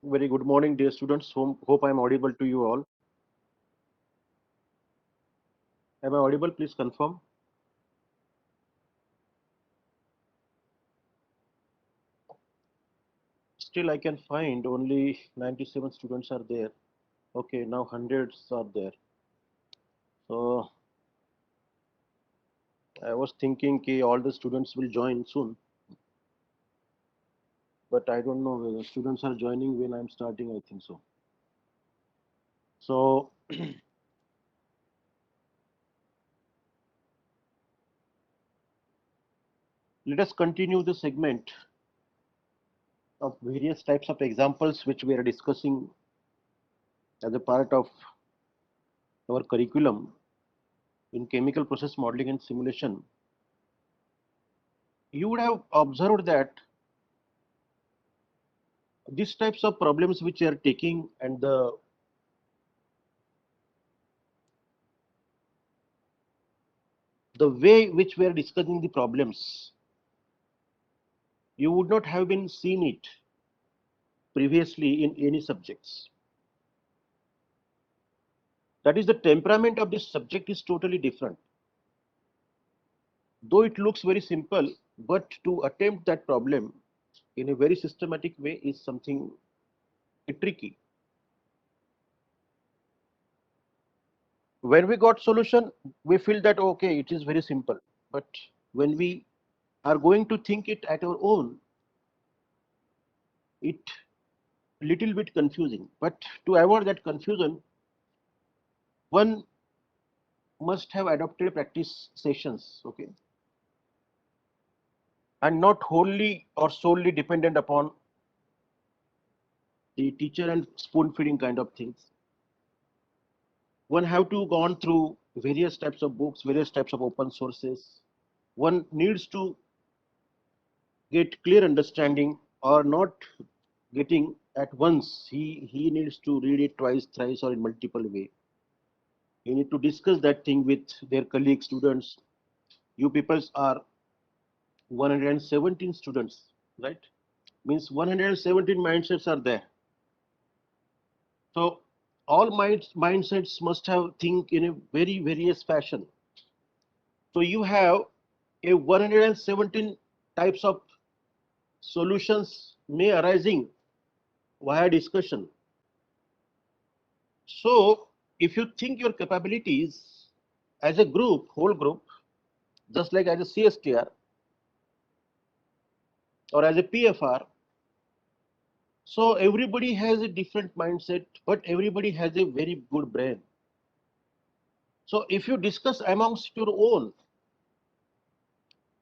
Very good morning, dear students. Hope I am audible to you all. Am I audible? Please confirm. Still, I can find only 97 students are there. Okay, now hundreds are there. So I was thinking कि all the students will join soon, but I don't know whether students are joining when I'm starting. I think so. So let us continue the segment of various types of examples which we are discussing as a part of our curriculum in chemical process modeling and simulation. You would have observed that these types of problems which are taking and the way which we are discussing the problems, you would not have been seen it previously in any subjects. That is, the temperament of this subject is totally different. Though it looks very simple, but to attempt that problem in a very systematic way is something tricky. When we got solution, we feel that okay, it is very simple. But when we are going to think it at our own, it little bit confusing. But to avoid that confusion, one must have adopted practice sessions, okay, and not wholly or solely dependent upon the teacher and spoon feeding kind of things. One have to go on through various types of books, various types of open sources. One needs to get clear understanding or not getting at once. He needs to read it twice, thrice, or in multiple way. He need to discuss that thing with their colleagues, students. You peoples are 117 students, right? Means 117 mindsets are there. So all mindsets must have think in a very various fashion. So you have a 117 types of solutions may arising via discussion. So if you think your capabilities as a group, whole group, just like as a CSTR or as a PFR, so everybody has a different mindset, but everybody has a very good brain. So if you discuss amongst your own,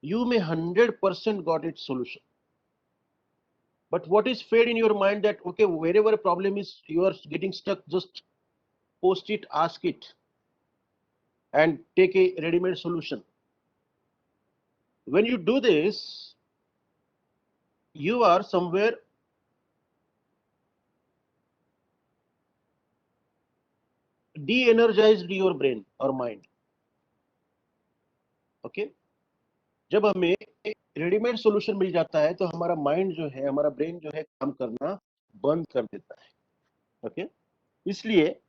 you may 100% got its solution. But what is fed in your mind that okay, wherever a problem is, you are getting stuck, just post it, ask it, and take a ready-made solution. When you do this, you are somewhere de-energized your brain or mind. Okay, जब हमें readymade solution मिल जाता है तो हमारा mind जो है, हमारा brain जो है काम करना बंद कर देता है. ओके, इसलिए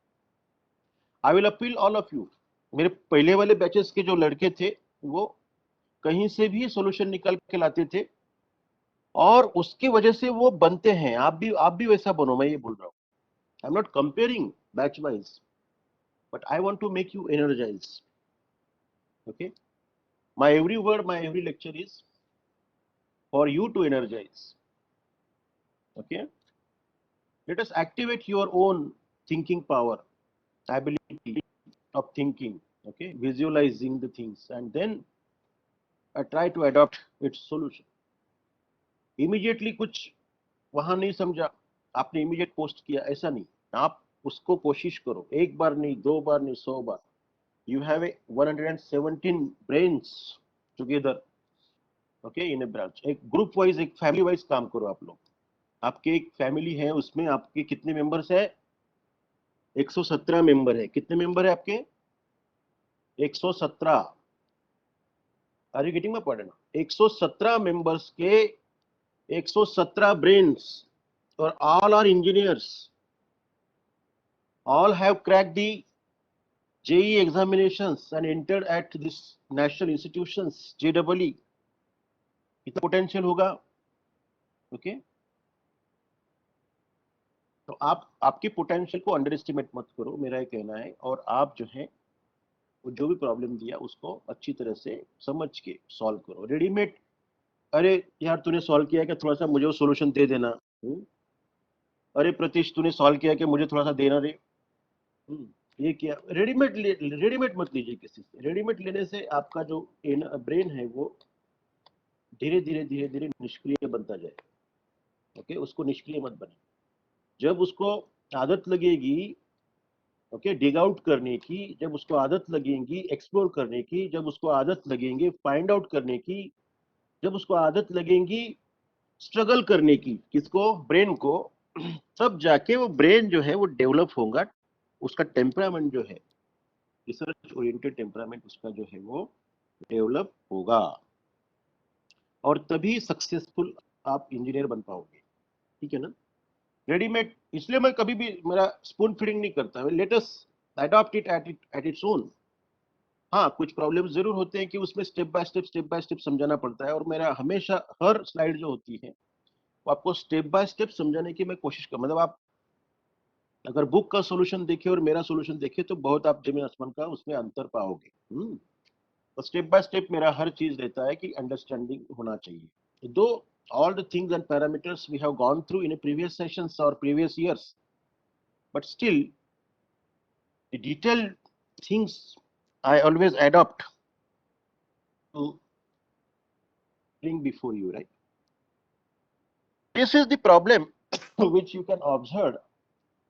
I will appeal all of you. मेरे पहले वाले बैचेस के जो लड़के थे वो कहीं से भी सॉल्यूशन निकाल के लाते थे और उसकी वजह से वो बनते हैं. आप भी वैसा बनो, मैं ये बोल रहा हूँ. I am not comparing batch wise, but I want to make you energize. Okay, my every word, my every lecture is for you to energize. Okay, let us activate your own thinking power, ability of thinking. Okay, visualizing the things and then try to adopt its solution. Immediately कुछ वहां नहीं समझा, आपने immediate post किया, ऐसा नहीं. आप उसको कोशिश करो, एक बार नहीं, दो बार नहीं, 100 बार. You have a 117 brains together. Okay, in A branch, एक ग्रुप वाइज, एक फैमिली वाइज काम करो. आप लोग, आपके एक फैमिली है, उसमें आपके कितने मेंबर्स है? 117 मेंबर है. कितने मेंबर है आपके? 117. Are you getting my point? 117 members के 117 brains or all are engineers, all have cracked the JEE examinations and entered at this national institutions, JEE, इतना पोटेंशियल होगा. ओके, तो आप आपके पोटेंशियल को अंडर एस्टिमेट मत करो, मेरा ये कहना है. और आप जो है वो जो भी प्रॉब्लम दिया उसको अच्छी तरह से समझ के सॉल्व करो. रेडीमेड, अरे यार तूने सॉल्व किया क्या, थोड़ा सा मुझे वो सोल्यूशन दे देना. अरे प्रतीश तूने सॉल्व किया कि मुझे थोड़ा सा देना रे. ये किया. रेडीमेड मत लीजिए किसी से. रेडीमेड लेने से आपका जो ब्रेन है वो धीरे धीरे धीरे धीरे निष्क्रिय बनता जाए. ओके, उसको निष्क्रिय मत बने. जब उसको आदत लगेगी ओके डिग आउट करने की, जब उसको आदत लगेगी एक्सप्लोर करने की, जब उसको आदत लगेंगे फाइंड आउट करने की, जब उसको आदत लगेगी स्ट्रगल करने की, किसको, ब्रेन को, तब जाके वो ब्रेन जो है वो डेवलप होगा. उसका टेम्परामेंट जो है, रिसर्च ओरिएंटेड टेम्परामेंट उसका जो है वो डेवलप होगा, और तभी सक्सेसफुल आप इंजीनियर बन पाओगे. ठीक है ना. रेडीमेड, इसलिए मैं कभी भी मेरा स्पून फीडिंग नहीं करता. Let us adopt it at its own. हाँ, कुछ प्रॉब्लम जरूर होते हैं कि उसमें स्टेप बाय स्टेप समझाना पड़ता है, और मेरा हमेशा हर स्लाइड जो होती है वो आपको स्टेप बाय स्टेप समझाने की मैं कोशिश कर, मतलब आप अगर बुक का सॉल्यूशन देखे और मेरा सॉल्यूशन देखे तो बहुत आप जमीन आसमान का उसमें अंतर पाओगे. तो स्टेप बाय स्टेप मेरा हर चीज रहता है कि अंडरस्टैंडिंग होना चाहिए. दो all the things and parameters we have gone through in a previous sessions or previous years, but still the detailed things I always adopt to bring before you, right? This is the problem which you can observe.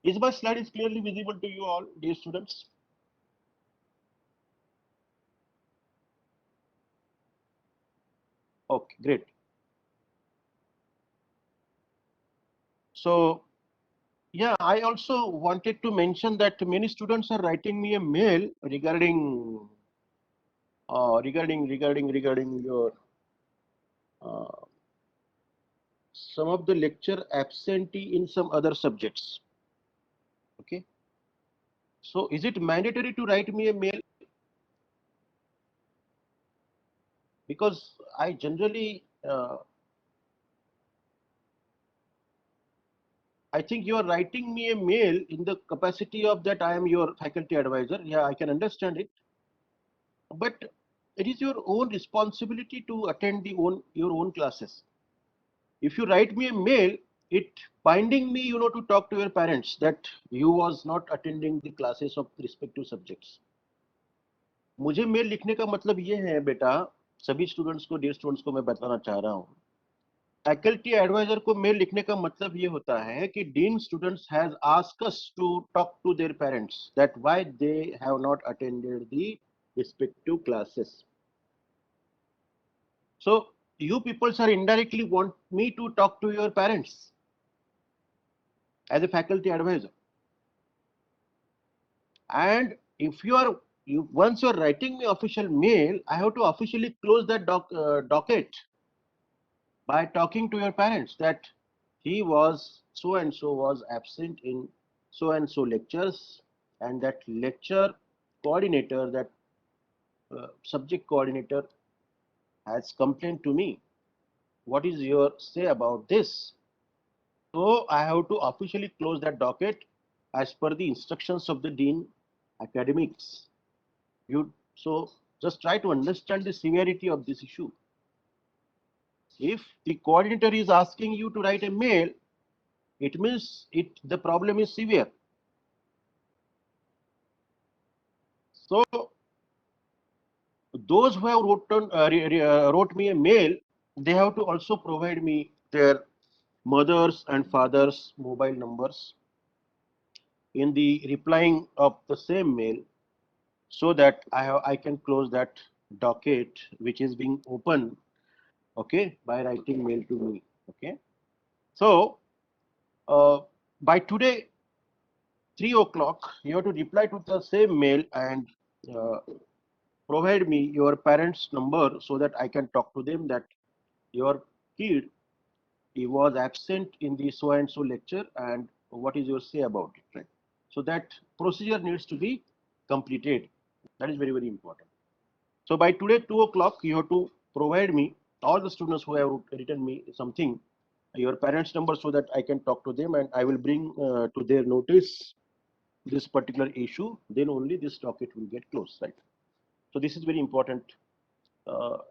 Is my slide is clearly visible to you all, dear students? Okay, great. So yeah, I also wanted to mention that many students are writing me a mail regarding your some of the lecture absentee in some other subjects. Okay, so is it mandatory to write me a mail? Because I generally I think you are writing me a mail in the capacity of that I am your faculty advisor. Yeah, I can understand it, but it is your own responsibility to attend your own classes. If you write me a mail, it binding me, to talk to your parents that you was not attending the classes of respective subjects. मुझे mail लिखने का मतलब ये है बेटा, सभी students को, dear students को मैं बताना चाह रहा हूँ. फैकल्टी एडवाइजर को मेल लिखने का मतलब ये होता है कि dean students has asked us to talk to their parents that why they have not attended the respective classes. So you people are indirectly want me to talk to your parents as a faculty advisor. And if once you are writing me official mail, I have to officially close that docket by talking to your parents that he was so and so was absent in so and so lectures, and that lecture coordinator, that subject coordinator has complained to me. What is your say about this? So I have to officially close that docket as per the instructions of the Dean Academics. So just try to understand the severity of this issue. If the coordinator is asking you to write a mail, it means the problem is severe. So those who have wrote me a mail, they have to also provide me their mothers and fathers' mobile numbers in the replying of the same mail, so that I can close that docket which is being open, okay, by writing mail to me. Okay, so by today 3 o'clock you have to reply to the same mail and uh, provide me your parents number so that I can talk to them that your kid he was absent in the so and so lecture, and what is your say about it, right? So that procedure needs to be completed. That is very, very important. So by today 2 o'clock, you have to provide me all the students who have written me something, your parents' number, so that I can talk to them and I will bring to their notice this particular issue. Then only this docket will get closed, right? So this is very important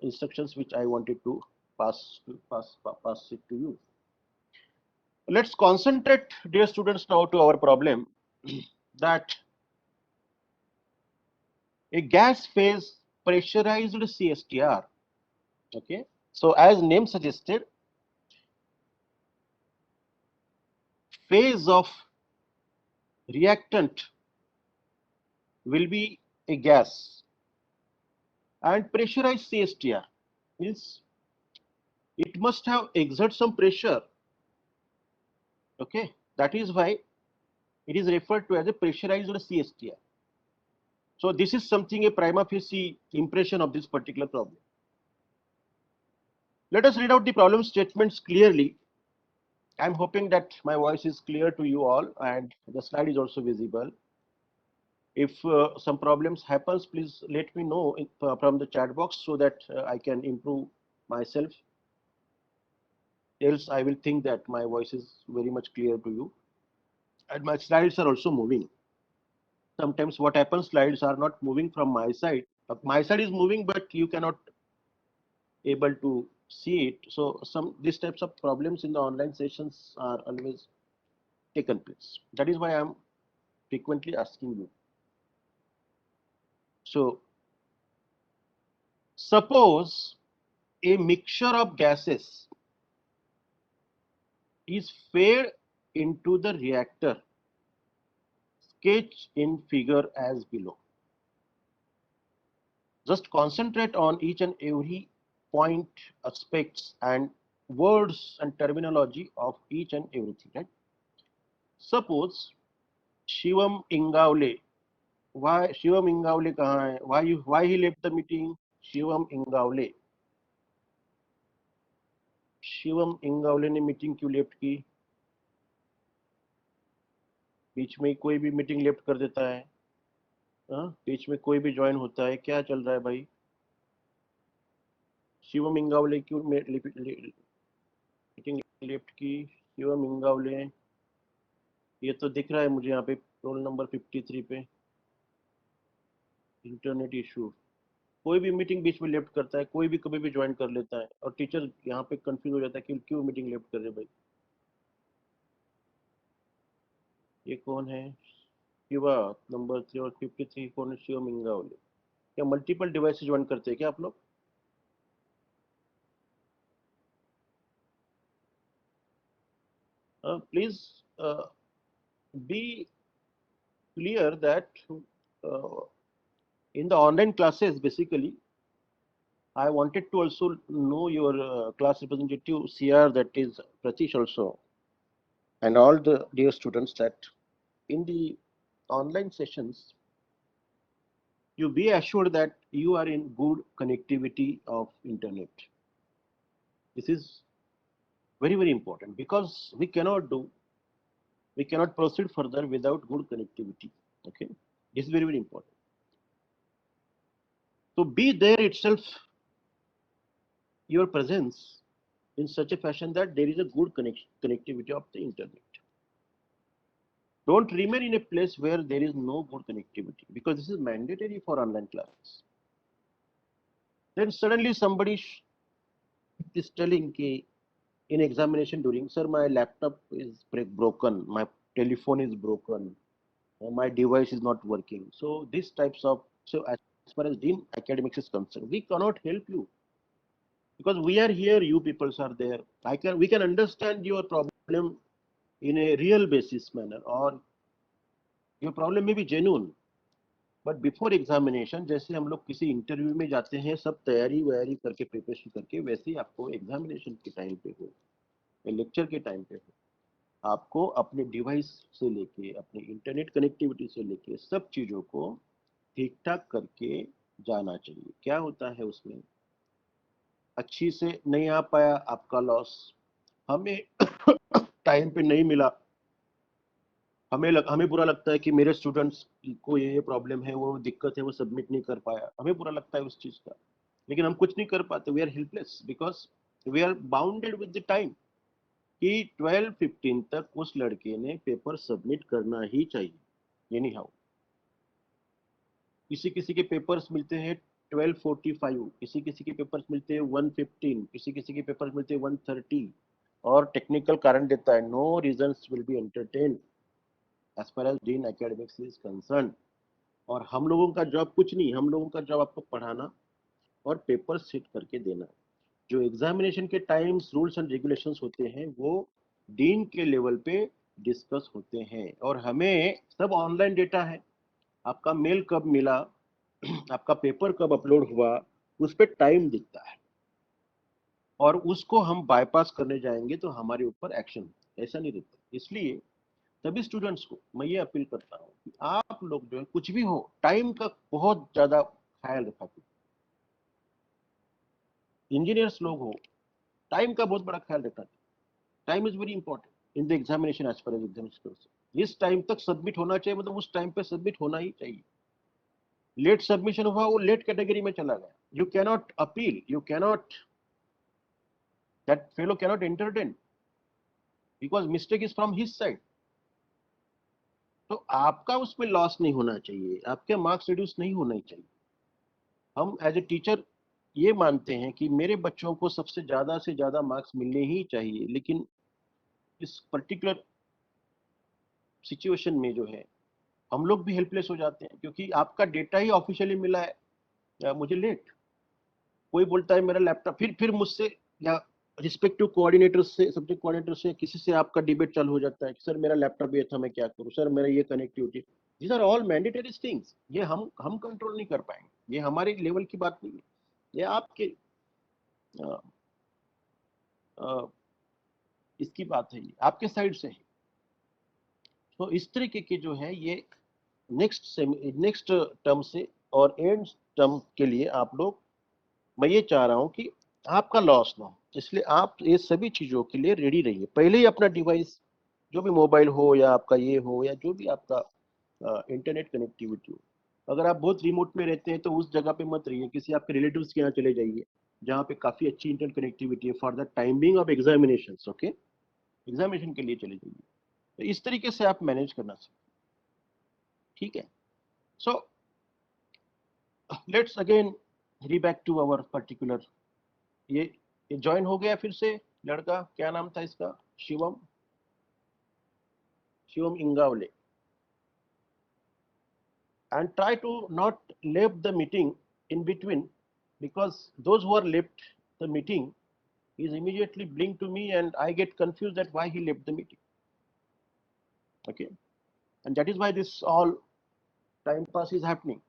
instructions which I wanted to pass it to you. Let's concentrate, dear students, now to our problem that a gas phase pressurized CSTR. Okay, so as name suggested, phase of reactant will be a gas, and pressurized CSTR means it must have exert some pressure. Okay, that is why it is referred to as a pressurized CSTR. So this is something, a prima facie impression of this particular problem. Let us read out the problem statements clearly. I'm hoping that my voice is clear to you all and the slide is also visible. If some problems happens, please let me know from the chat box so that I can improve myself. Else I will think that my voice is very much clear to you. And my slides are also moving. Sometimes what happens, slides are not moving from my side. My side is moving, but you cannot able to see it. So some these types of problems in the online sessions are always taken place. That is why I am frequently asking you. So suppose a mixture of gases is fed into the reactor, sketch in figure as below. Just concentrate on each and every point, aspects and words and terminology of each and everything, right? Suppose Shivam Ingavle. Why Shivam Ingavle kahan hai? Why he left the meeting? Shivam Ingavle. Shivam Ingavle ने meeting क्यों left की? बीच में कोई भी meeting left कर देता है, बीच में कोई भी ज्वाइन होता है, क्या चल रहा है भाई? शिवम इंगावले क्यों मीटिंग लेफ्ट की? शिवम इंगावले, ये तो दिख रहा है मुझे यहाँ पे रोल नंबर 53 पे इंटरनेट इशू। कोई भी मीटिंग बीच में लेफ्ट करता है, कोई भी कभी भी ज्वाइन कर लेता है और टीचर यहाँ पे कंफ्यूज हो जाता है कि क्यों मीटिंग लेफ्ट कर रहे भाई। ये कौन है? शिवा नंबर 3 और 53 कौन है? शिवम इंगावले। क्या मल्टीपल डिवाइस ज्वाइन करते हैं क्या आप लोग? Please be clear that uh, in the online classes, basically, I wanted to also know your class representative CR, that is Pratish also, and all the dear students, that in the online sessions, you be assured that you are in good connectivity of internet. This is very, very important because we cannot proceed further without good connectivity. Okay, this is very, very important. So be there itself, your presence in such a fashion that there is a good connectivity of the internet. Don't remain in a place where there is no good connectivity, because this is mandatory for online classes. Then suddenly somebody is telling ki in examination during, sir, my laptop is broken, my telephone is broken, my device is not working. So these types of, so as far as Dean Academics is concerned, we cannot help you because we are here, you people are there. We can understand your problem in a real basis manner, or your problem may be genuine. But before examination, जैसे हम लोग किसी interview में जाते हैं, सब तैयारी वैयारी करके प्रिपरेशन करके, वैसे ही आपको एग्जामिनेशन के टाइम पे हो, लेक्चर के टाइम पे हो, आपको अपने डिवाइस से लेके, अपने इंटरनेट कनेक्टिविटी से लेके सब चीज़ों को ठीक ठाक करके जाना चाहिए। क्या होता है उसमें, अच्छी से नहीं आ पाया, आपका लॉस। हमें टाइम पे नहीं मिला, हमें बुरा लगता है कि मेरे स्टूडेंट्स को ये प्रॉब्लम है, वो दिक्कत है, वो सबमिट नहीं कर पाया, हमें बुरा लगता है उस चीज का, लेकिन हम कुछ नहीं कर पाते, we are helpless because we are bounded with the time कि 12:15 तक उस लड़के ने पेपर सबमिट करना ही चाहिए एनी हाउ। किसी किसी के पेपर्स मिलते हैं 12:45, किसी किसी के पेपर्स मिलते हैं 1:15, किसी किसी के पेपर्स मिलते हैं 1:30, और टेक्निकल कारण देता है no reasons will be entertain as far as dean academics is concern. और हम लोगों का जॉब कुछ नहीं, हम लोगों का जॉब आपको पढ़ाना और पेपर सेट करके देना। जो एग्जामिनेशन के टाइम्स रूल्स एंड रेगुलेशंस होते हैं वो डीन के लेवल पे डिस्कस होते हैं, और हमें सब ऑनलाइन डेटा है, आपका मेल कब मिला, आपका पेपर कब अपलोड हुआ, उस पर टाइम दिखता है, और उसको हम बाईपास करने जाएंगे तो हमारे ऊपर एक्शन, ऐसा नहीं रहता। इसलिए सभी स्टूडेंट्स को मैं ये अपील करता हूँ कि आप लोग जो है कुछ भी हो टाइम का बहुत ज्यादा ख्याल रखा करें। इंजीनियर्स लोग हो, टाइम का बहुत बड़ा ख्याल रखना चाहिए। Time is very important in the examination as per examination. इस टाइम तक सबमिट होना चाहिए, मतलब उस टाइम पे सबमिट होना ही चाहिए। लेट सबमिशन हुआ, वो लेट कैटेगरी में चला गया, you cannot appeal, you cannot, that fellow cannot entertain because mistake is from his side. तो आपका उसमें लॉस नहीं होना चाहिए, आपके मार्क्स रिड्यूस नहीं होने चाहिए। हम एज ए टीचर ये मानते हैं कि मेरे बच्चों को सबसे ज्यादा से ज्यादा मार्क्स मिलने ही चाहिए, लेकिन इस पर्टिकुलर सिचुएशन में जो है हम लोग भी हेल्पलेस हो जाते हैं, क्योंकि आपका डेटा ही ऑफिशियली मिला है मुझे लेट। कोई बोलता है मेरा लैपटॉप, फिर मुझसे या रिस्पेक्टिव कोऑर्डिनेटर से, सब्जेक्ट कोऑर्डिनेटर से, किसी से आपका डिबेट चालू हो जाता है कि सर मेरा लैपटॉप ये था, मैं क्या करूं, सर मेरा ये connectivity. These are all mandatory things, ये हम कंट्रोल नहीं कर पाएंगे, ये हमारे लेवल की बात नहीं है, ये आपके आ, आ, इसकी बात है, ये आपके साइड से है। तो इस तरीके के जो है ये नेक्स्ट टर्म से और एंड टर्म के लिए आप लोग, मैं ये चाह रहा हूं कि आपका लॉस ना हो, इसलिए आप ये सभी चीजों के लिए रेडी रहिए। पहले ही अपना डिवाइस, जो भी मोबाइल हो या आपका ये हो या जो भी आपका इंटरनेट कनेक्टिविटी हो, अगर आप बहुत रिमोट में रहते हैं तो उस जगह पे मत रहिए, किसी आपके रिलेटिव्स के यहाँ चले जाइए जहाँ पे काफी अच्छी इंटरनेट कनेक्टिविटी है for the timing of examination. Okay, examination के लिए चले जाइए। तो इस तरीके से आप मैनेज करना सीखिए, ठीक है। सो लेट्स अगेन री बैक टू आवर पर्टिकुलर, ये ज्वाइन हो गया फिर से लड़का, क्या नाम था इसका, Shivam, Shivam Ingawale. And try to not leave the meeting in between, because those who are left the meeting is immediately blink to me and I get confused that why he left the meeting. Okay, and that is why this all time pass is happening.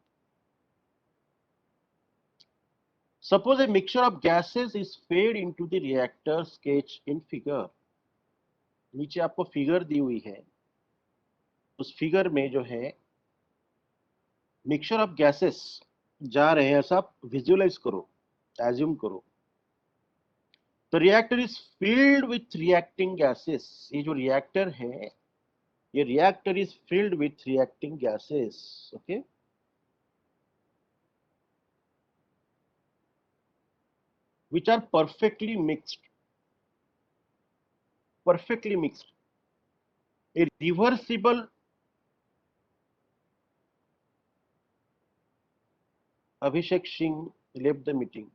Suppose a mixture of gases is fed into the reactor sketch in figure. नीचे आपको figure दी हुई है, उस figure में जो है mixture of gases जा रहे हैं, ऐसा आप विजुअलाइज करो, एज्यूम करो। The reactor is filled with reacting gases. ये जो रिएक्टर है, ये reactor is filled with reacting gases. Okay, which are perfectly mixed. Perfectly mixed. A reversible Abhishek Singh left the meeting.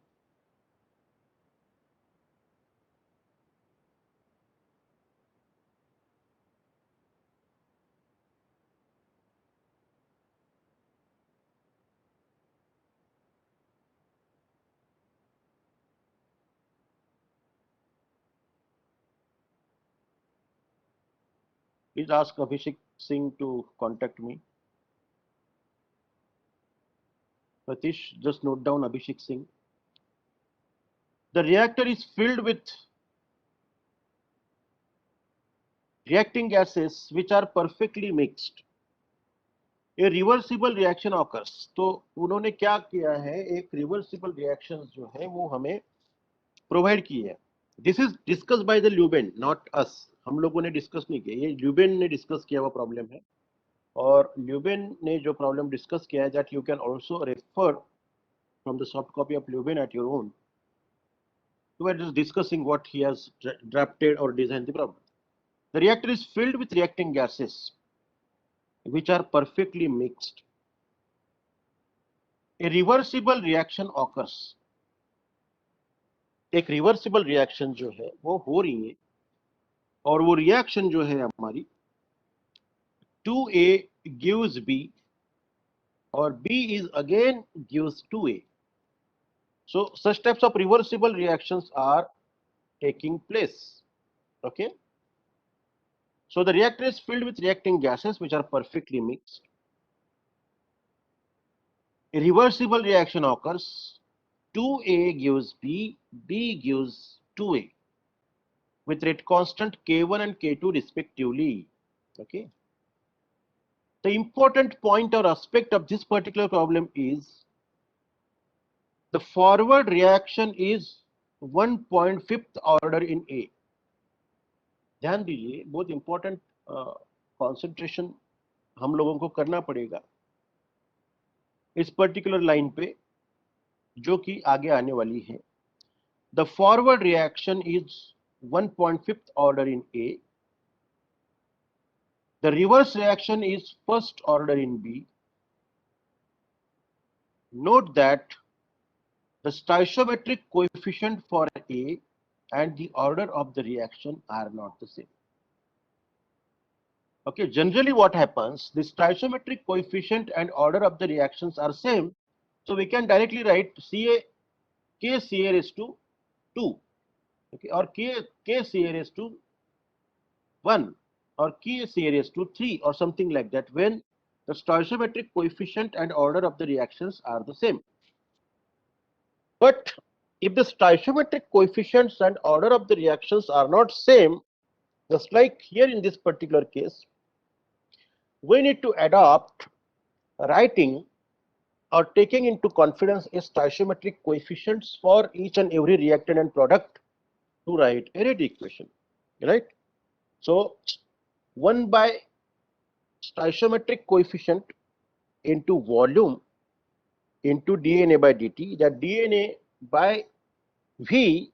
Please ask Abhishek Singh to contact me. Pratish, just note down Abhishek Singh. The reactor is filled with reacting gases which are perfectly mixed. A reversible reaction occurs. तो उन्होंने क्या किया है, एक reversible reaction जो है वो हमें प्रोवाइड की है। This is discuss by the Luyben, not us. हम लोगों ने डिस्कस नहीं किया, ये ल्यूबेन ने डिस्कस किया हुआ प्रॉब्लम है। और ल्यूबेन ने जो प्रॉब्लम डिस्कस किया है, that you can also refer from the soft copy of Luyben at your own. We are just discussing what he has drafted or designed the problem. The reactor is filled with reacting gases which are perfectly mixed. A reversible reaction occurs. एक reversible reaction जो है वो हो रही है, और वो reaction जो है हमारी 2A gives B और B is again gives 2A. So such types of reversible reactions are taking place. Okay. So the reactor is filled with reacting gases which are perfectly mixed. A reversible reaction occurs. 2A gives B, B gives 2A with rate constant K1 and K2 respectively. Okay. The important point or aspect of this particular problem is the forward reaction is 1.5th order in A. ध्यान दीजिए, बहुत important concentration हम लोगों को करना पड़ेगा इस particular line पे जो कि आगे आने वाली है। The forward reaction is 1.5th order in A. The reverse reaction is first order in B. Note that the stoichiometric coefficient for A and the order of the reaction are not the same. Okay, generally what happens, the stoichiometric coefficient and order of the reactions are same, so we can directly write KCA raised to 2, okay, or KCA raised to 1, or KCA raised to 3, or something like that, when the stoichiometric coefficient and order of the reactions are the same. But if the stoichiometric coefficients and order of the reactions are not same, just like here in this particular case, we need to adopt writing or taking into confidence a stoichiometric coefficients for each and every reactant and product to write a rate equation, right? So 1 by stoichiometric coefficient into volume into dNA by dt, that dNA by V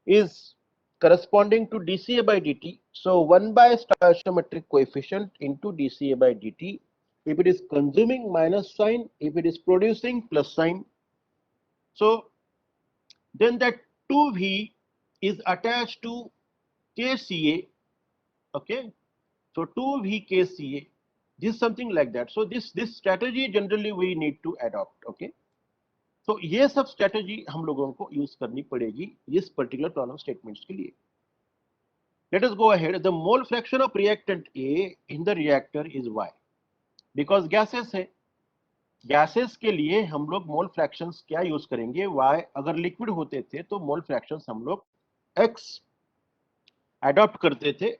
is corresponding to dCA by dt. So 1 by stoichiometric coefficient into dCA by dt. If it is consuming minus sign, if it is producing plus sign, so then that 2V is attached to KCA. Okay, so 2V KCA, this is something like that. So this strategy generally we need to adopt. Okay, so ये सब strategy हम लोगों को use करनी पड़ेगी इस particular problem statements के लिए. Let us go ahead. The mole fraction of reactant A in the reactor is Y. Because gases है, gases के लिए हम लोग mole fractions क्या use करेंगे? Y. अगर liquid होते थे तो mole fractions हम लोग X adopt करते थे.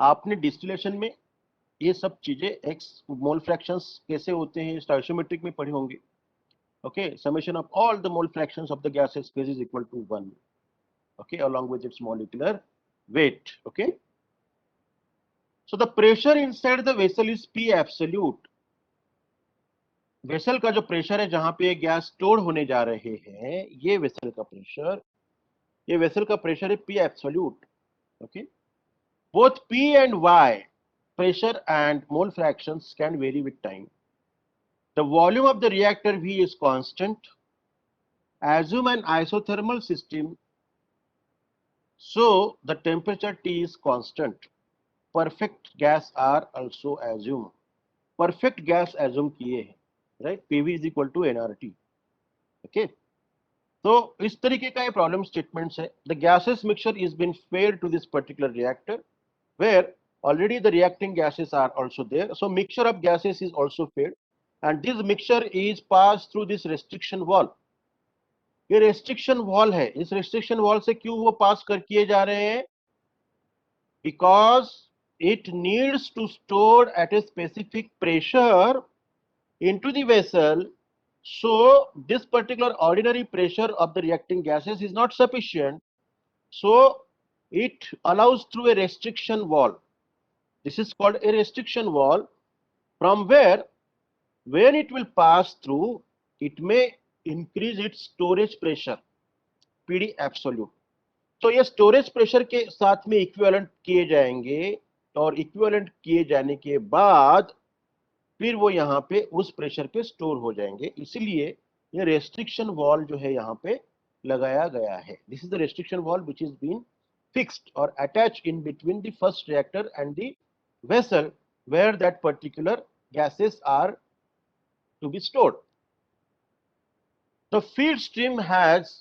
आपने distillation में ये सब चीजें X mole fractions कैसे होते हैं stoichiometric में पढ़े होंगे. Okay, summation of all the mole fractions of the gases phase is equal to 1. Okay, along with its molecular weight. Okay. So the pressure inside the vessel is P absolute. Vessel का जो pressure है जहां पे gas store होने जा रहे हैं, ये वेसल का प्रेशर, ये वेसल का प्रेशर है P absolute. Okay. Both P and Y pressure and mole fractions can vary with time. The volume of the reactor V is constant. Assume an isothermal system, so the temperature T is constant. Perfect gas are also assumed. Perfect gas assume किए हैं, right? PV is equal to nRT. Okay. So इस तरीके का ये problem statements है. The gases mixture is been fed to this particular reactor, where already the reacting gases are also there. So mixture of gases is also fed, and this mixture is passed through this restriction wall. ये restriction wall है. इस restriction wall से क्यों वो pass कर किए जा रहे हैं? Because it needs to store at a specific pressure into the vessel. So this particular ordinary pressure of the reacting gases is not sufficient. So it allows through a restriction wall. This is called a restriction wall, from where when it will pass through, it may increase its storage pressure, PD absolute. तो ये storage pressure के साथ में equivalent किए जाएंगे, और equivalent किए जाने के बाद फिर वो यहाँ पे उस प्रेशर पे स्टोर हो जाएंगे, इसलिए ये रेस्ट्रिक्शन वॉल जो है यहाँ पे लगाया गया है. This is the restriction wall which is been fixed or attached in between the first reactor and the vessel where that particular gases are to be stored. The feed stream has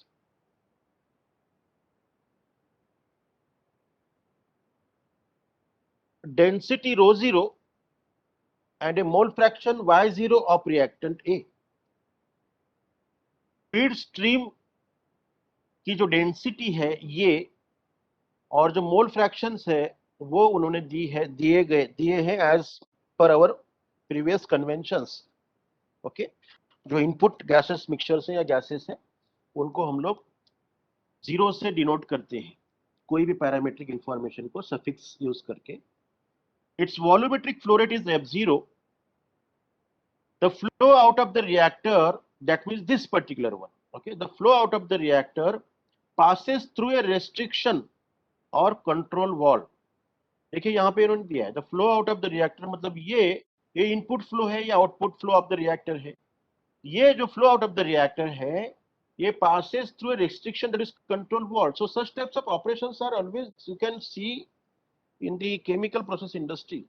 density rho 0 and a mole fraction Y0 of reactant A. Feed stream की जो density है ये, और जो मोल fractions है वो उन्होंने दिए हैं as per our previous conventions. Okay, जो इनपुट गैसेस मिक्सचर्स हैं या गैसेस हैं उनको हम लोग जीरो से डिनोट करते हैं, कोई भी पैरामीट्रिक इंफॉर्मेशन को सफिक्स यूज करके. It's volumetric flow rate is F0. The flow out of the reactor, that means this particular one, okay, the flow out of the reactor passes through a restriction or control wall. देखिए यहाँ पे इन्होंने दिया है the flow out of the reactor, मतलब ये input flow है या output flow of the reactor है. ये जो flow out of the reactor है ये passes through a restriction, that is control wall. So such types of operations are always, you can see in the chemical process industry,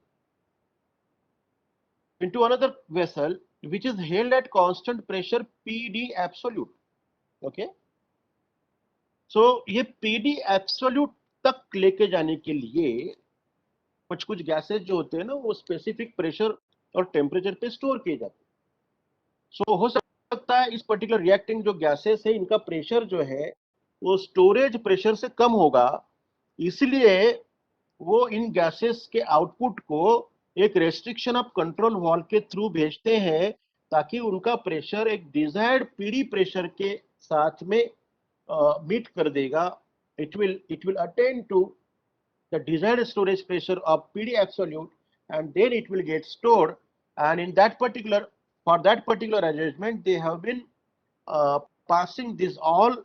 into another vessel which is held at constant pressure PD absolute. Okay, so ये PD absolute तक लेके जाने के लिए कुछ gases जो होते हैं ना वो स्पेसिफिक प्रेशर और टेम्परेचर पे स्टोर किए जाते हैं. सो हो सकता है इस पर्टिकुलर रिएक्टिंग जो गैसेस है इनका प्रेशर जो है वो स्टोरेज प्रेशर से कम होगा, इसलिए वो इन गैसेस के आउटपुट को एक रेस्ट्रिक्शन ऑफ कंट्रोल वॉल के थ्रू भेजते हैं ताकि उनका प्रेशर एक डिजायर्ड पीडी प्रेशर के साथ में मीट कर देगा. It will attain to the desired storage pressure of PD absolute, and then it will get stored. And in that particular, for that particular arrangement, they have been passing these all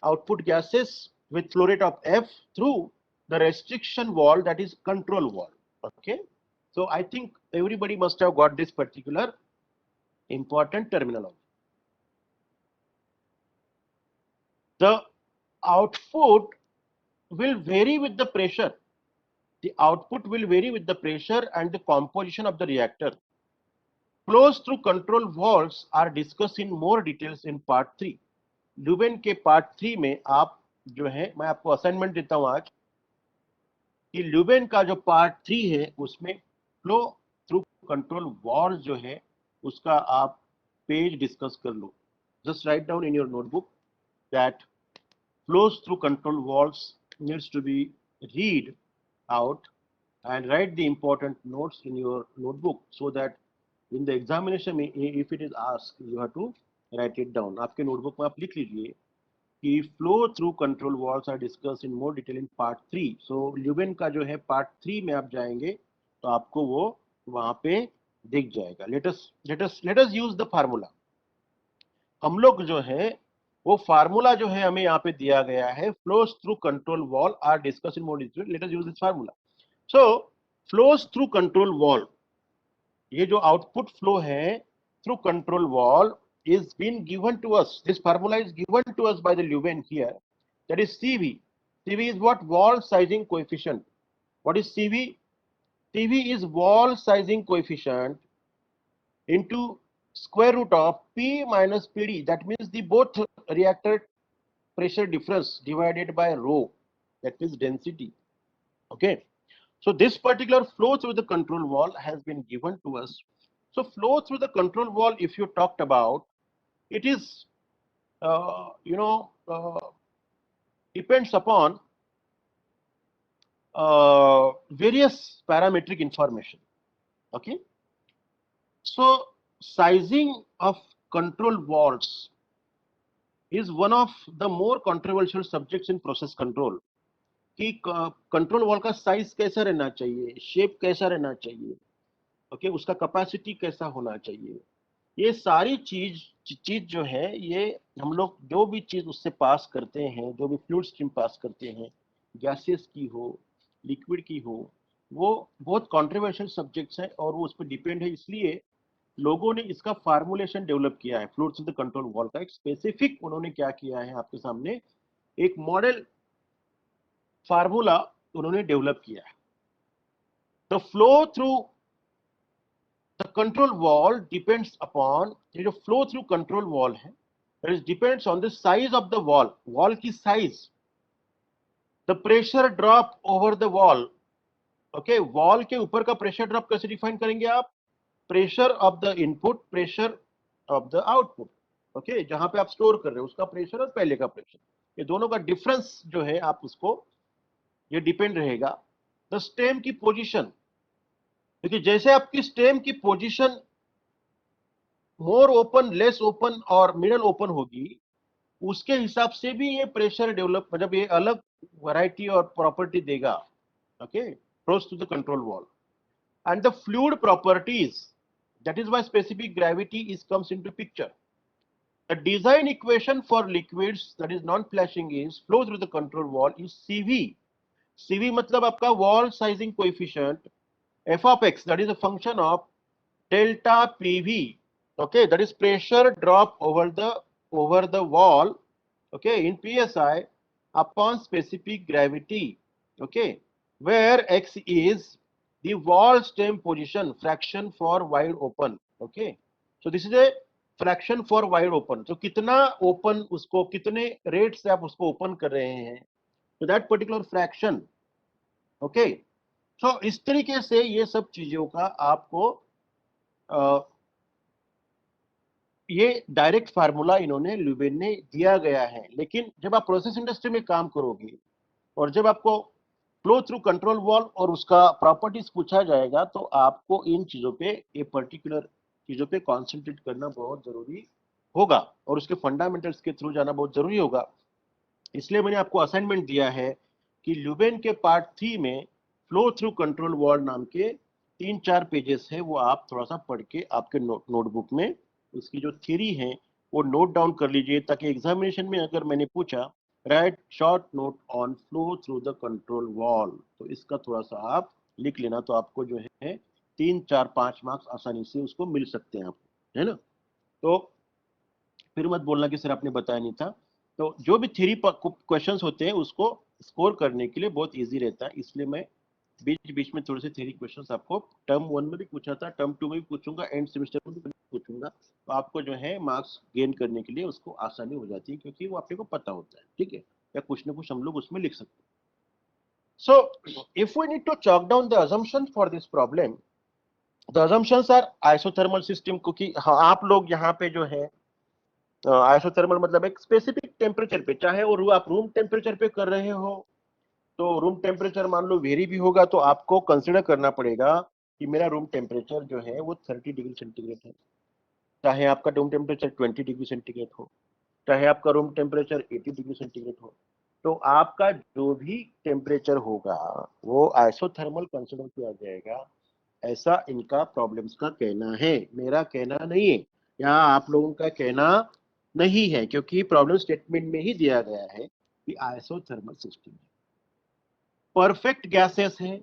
output gases with flow rate of F through the restriction wall, that is control wall. Okay, so I think everybody must have got this particular important terminology. The output will vary with the pressure. The output will vary with the pressure and the composition of the reactor. Flows through control valves are discussed in more details in part 3. ल्यूबेन के part 3 में आप जो है, मैं आपको assignment देता हूं आज कि ल्यूबेन का जो पार्ट 3 है उसमें फ्लो थ्रू कंट्रोल वॉल्व जो है उसका आप पेज डिस्कस कर लो. Just write down in your notebook that flows through control valves needs to be read out and write the important notes in your notebook so that in the examination if it is asked you have to write it down. आपके notebook में आप लिख लीजिए कि flow through control valves are discussed in more detail in part 3. so ल्यूबेन का जो है part 3 में आप जाएंगे तो आपको वो वहां पे दिख जाएगा. let us use the formula. हम लोग जो है वो फार्मूला जो है हमें यहाँ पे दिया गया है, flows through control wall are discuss in more detail. Let us use this formula. So flows through control wall, ये जो आउटपुट फ्लो है through control wall is been given to us. This formula is given to us by the Leuven here. That is CV. CV is what? Wall sizing coefficient. What is CV? CV is wall sizing coefficient into square root of P minus PD. That means the both reactor pressure difference divided by rho, that means density. Okay, so this particular flow through the control wall has been given to us. So flow through the control wall, if you talked about, it is depends upon various parametric information. Okay, so sizing of control valves is one of the more controversial subjects in process control. कि control wall का size कैसा रहना चाहिए, shape कैसा रहना चाहिए, okay, उसका capacity कैसा होना चाहिए, ये सारी चीज चीज जो है, ये हम लोग जो भी चीज उससे पास करते हैं, जो भी फ्लूइड स्ट्रीम पास करते हैं, गैसेस की हो, लिक्विड की हो, वो बहुत कॉन्ट्रोवर्शियल सब्जेक्ट्स हैं और वो उस पर डिपेंड है। इसलिए लोगों ने इसका फार्मूलेशन डेवलप किया है, fluid in the control wall का एक स्पेसिफिक उन्होंने क्या किया है आपके सामने, एक मॉडल फार्मूला उन्होंने डेवलप किया है। The flow through the control valve depends upon, ये जो फ्लो थ्रू कंट्रोल वॉल है, it depends on the size of the valve, valve की size, the pressure drop over the valve, okay, valve के ऊपर का pressure drop कैसे define करेंगे आप, pressure of the input, pressure of the output, okay, जहां पे आप स्टोर कर रहे हो उसका प्रेशर और पहले का प्रेशर, ये दोनों का डिफरेंस जो है आप उसको, ये डिपेंड रहेगा। द स्टेम की पोजीशन, देखिए जैसे आपकी स्टेम की position more open, less open और मिडल ओपन होगी, उसके हिसाब से भी ये प्रेशर डेवलप, मतलब ये अलग वैरायटी और प्रॉपर्टी देगा, okay, close to the control wall. And the fluid properties, that is why specific gravity is comes into picture. The design equation for liquids that is non-flashing is flow through the control wall is CV. CV मतलब आपका wall sizing coefficient f of x, that is a function of delta PV, okay, that is pressure drop over the wall, okay, in PSI upon specific gravity, okay, where x is the wall stem position fraction for wide open, okay, so this is a fraction for wide open, तो कितना open, उसको कितने rate से आप उसको open कर रहे हैं, तो दैट पर्टिकुलर फ्रैक्शन, ओके। सो इस तरीके से ये सब चीजों का आपको ये डायरेक्ट फार्मूला इन्होंने ल्यूबेन ने दिया गया है। लेकिन जब आप प्रोसेस इंडस्ट्री में काम करोगे और जब आपको फ्लो थ्रू कंट्रोल वॉल और उसका प्रॉपर्टीज पूछा जाएगा, तो आपको इन चीजों पे, ये पर्टिकुलर चीजों पे कॉन्सेंट्रेट करना बहुत जरूरी होगा और उसके फंडामेंटल्स के थ्रू जाना बहुत जरूरी होगा। इसलिए मैंने आपको असाइनमेंट दिया है कि ल्यूबेन के पार्ट 3 में फ्लो थ्रू कंट्रोल वॉल नाम के 3-4 पेजेस है, वो आप थोड़ा सा पढ़ के आपके नोटबुक में उसकी जो थ्योरी है वो नोट डाउन कर लीजिए, ताकि एग्जामिनेशन में अगर मैंने पूछा right short note on flow through the control wall, तो इसका थोड़ा सा आप लिख लेना, तो आपको जो है 3-4-5 मार्क्स आसानी से उसको मिल सकते हैं आपको, है ना। तो फिर मत बोलना कि सर आपने बताया नहीं था। तो जो भी थ्योरी क्वेश्चंस होते हैं उसको स्कोर करने के लिए बहुत इजी रहता है, इसलिए मैं बीच बीच में थोड़े से थ्योरी क्वेश्चंस आपको टर्म 1 में भी पूछा था, टर्म 2 में भी पूछूंगा, एंड सेमेस्टर में भी पूछूंगा, तो आपको जो है मार्क्स गेन करने के लिए उसको आसानी हो जाती है, क्योंकि वो आपको पता होता है, ठीक है, या कुछ ना कुछ हम लोग उसमें लिख सकते हैं। So if we need to chalk down the assumption for this problem, the assumptions are isothermal system, क्योंकि हाँ, आप लोग यहाँ पे जो है आइसोथर्मल मतलब एक स्पेसिफिक टेम्परेचर पे, चाहे वो आप रूम टेम्परेचर पे कर रहे हो, तो रूम टेम्परेचर मान लो वेरी भी होगा, तो आपको कंसिडर करना पड़ेगा कि मेरा रूम टेम्परेचर जो है वो 30 डिग्री सेंटीग्रेड है, चाहे आपका रूम टेम्परेचर 20 डिग्री सेंटीग्रेड हो, चाहे आपका रूम टेम्परेचर 80 डिग्री सेंटीग्रेड हो, तो आपका जो भी टेम्परेचर होगा वो आइसोथर्मल कंसिडर किया जाएगा, ऐसा इनका प्रॉब्लम्स का कहना है, मेरा कहना नहीं है, या आप लोगों का कहना नहीं है, क्योंकि प्रॉब्लम स्टेटमेंट में ही दिया गया है कि आइसोथर्मल सिस्टम परफेक्ट गैसेस है,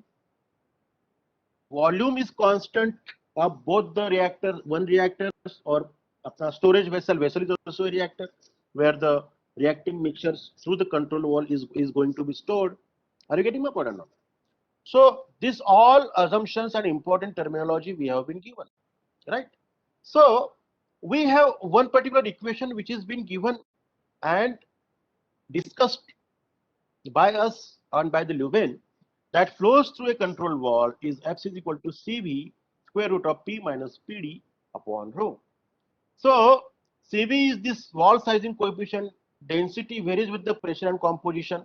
volume is constant of both the reactor, one reactors और अपना storage vessel, vessel is also a reactor where the reacting mixtures through the control wall is going to be stored. Are you getting my point or not? So this all assumptions and important terminology we have been given, right? So we have one particular equation which has been given and discussed by us and by the Leuven, that flows through a control wall is F is equal to CV square root of P minus PD upon rho. So CV is this wall sizing coefficient, density varies with the pressure and composition.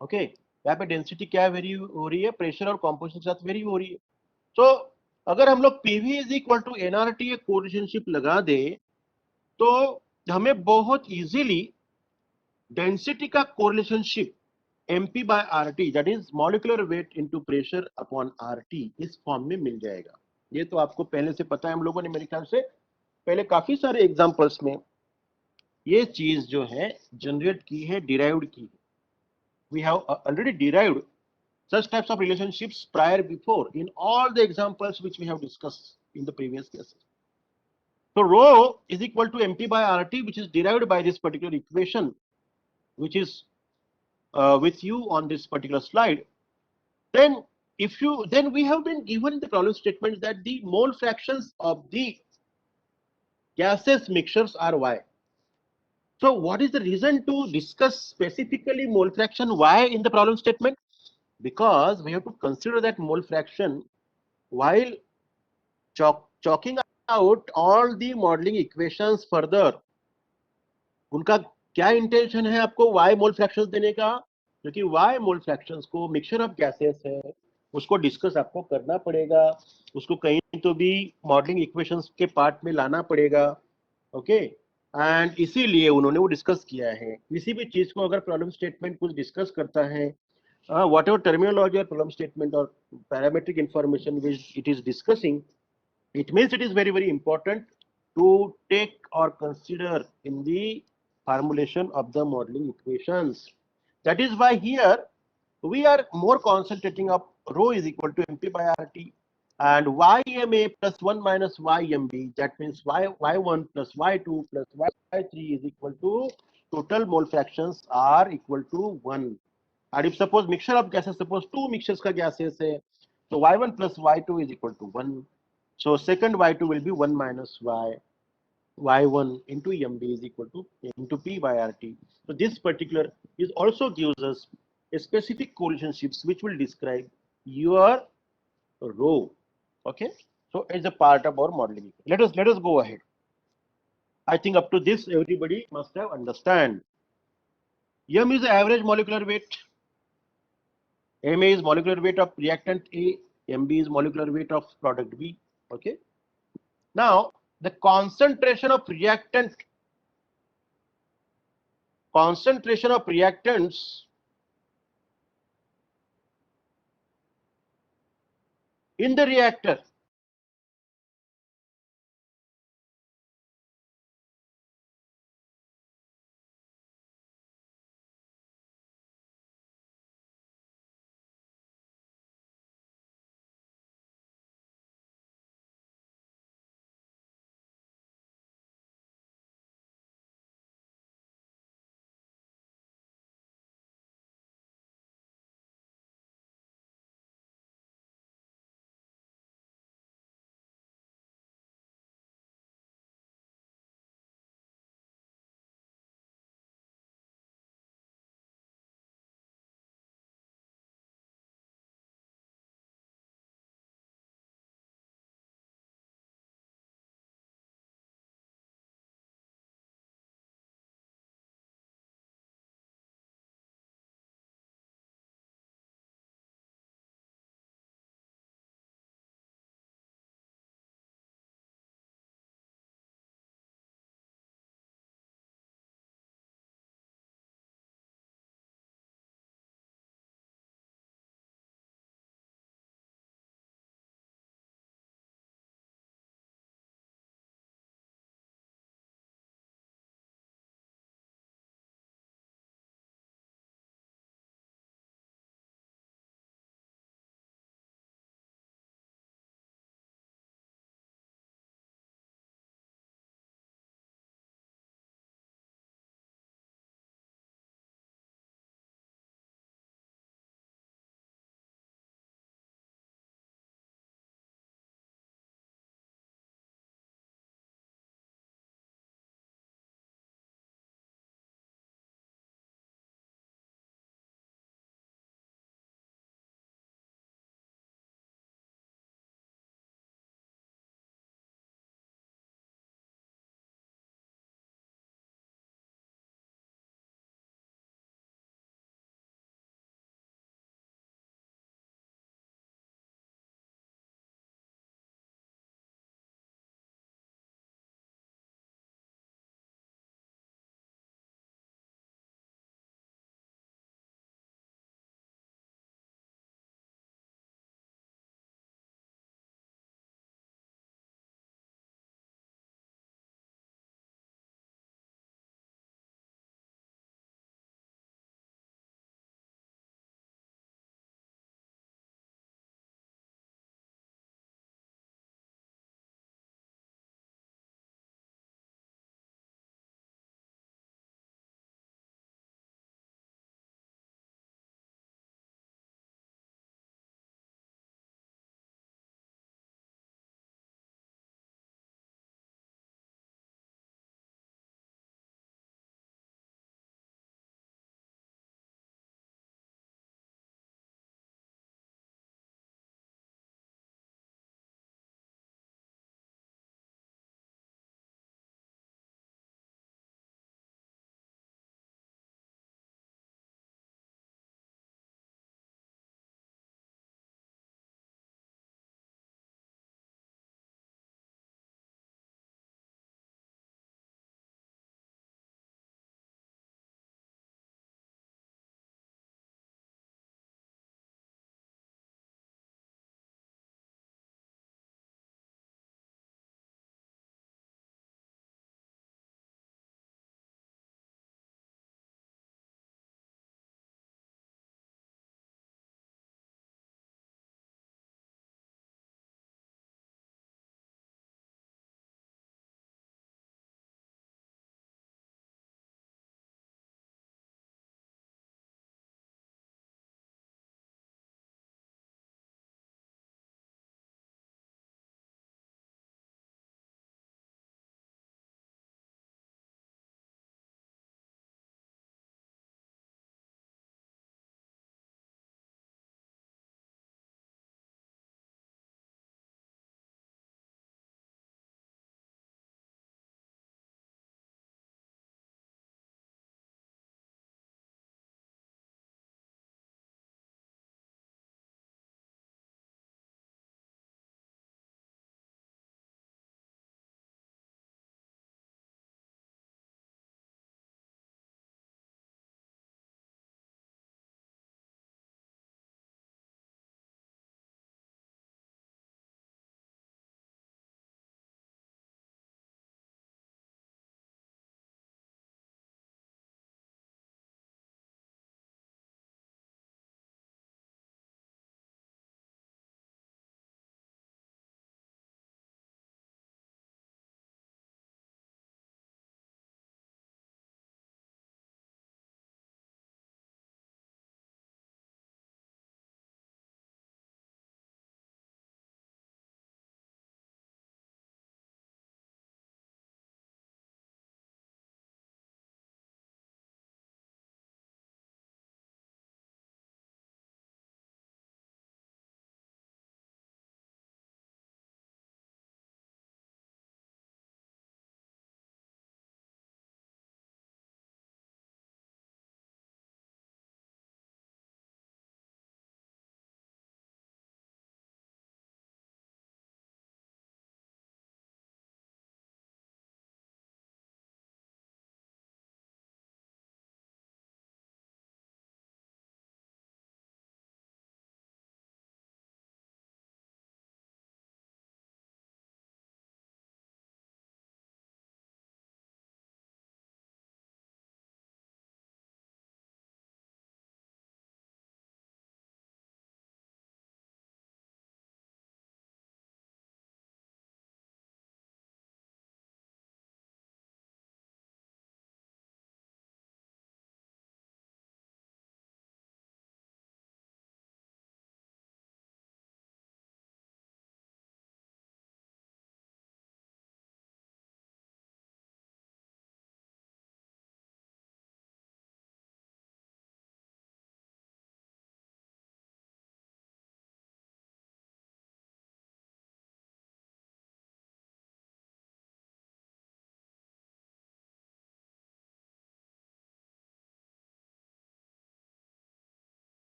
Okay, यहाँ पे density क्या very हो रही है, pressure और composition के साथ very हो रही है। तो अगर हम लोग PV is equal to NRT एक कोरिलेशनशिप लगा दे, तो हमें बहुत इजीली डेंसिटी का कोरिलेशनशिप MP by RT, that is molecular weight into pressure upon RT, इस फॉर्म में मिल जाएगा। ये तो आपको पहले से पता है, हम लोगों ने मेरे ख्याल से पहले काफी सारे एग्जांपल्स में ये चीज जो है जनरेट की है, डिराइव्ड की है। We have already derived such types of relationships prior before in all the examples which we have discussed in the previous cases. So rho is equal to MP by RT, which is derived by this particular equation, which is with you on this particular slide. Then then we have been given in the problem statement that the mole fractions of the gaseous mixtures are Y. So what is the reason to discuss specifically mole fraction Y in the problem statement? Because we have to consider that mole fraction while chalking out all the modeling equations further. उनका क्या intention है आपको y मोल fractions देने का, क्योंकि y मोल fractions को mixture of gases है, उसको डिस्कस आपको करना पड़ेगा, उसको कहीं तो भी मॉडलिंग इक्वेशंस के पार्ट में लाना पड़ेगा। ओके, एंड इसीलिए उन्होंने वो डिस्कस किया है। किसी भी चीज को अगर प्रॉब्लम स्टेटमेंट कुछ डिस्कस करता है, whatever terminology or problem statement or parametric information which it is discussing, it means it is very, very important to take or consider in the formulation of the modeling equations. That is why here we are more concentrating of rho is equal to MP by RT and YMA plus 1 minus YMB, that means Y1 plus Y2 plus Y3 is equal to total mole fractions are equal to 1. And if suppose mixture of gases, suppose two mixtures ka gases hai, so Y1 plus Y2 is equal to 1. So second Y2 will be 1 minus Y1 into MB is equal to into P by RT. So this particular is also gives us a specific relationships which will describe your rho. Okay, so it's a part of our modeling. Let us go ahead. I think up to this everybody must have understand. M is the average molecular weight. Ma is molecular weight of reactant A. Mb is molecular weight of product B. Okay. Now the concentration of reactants in the reactor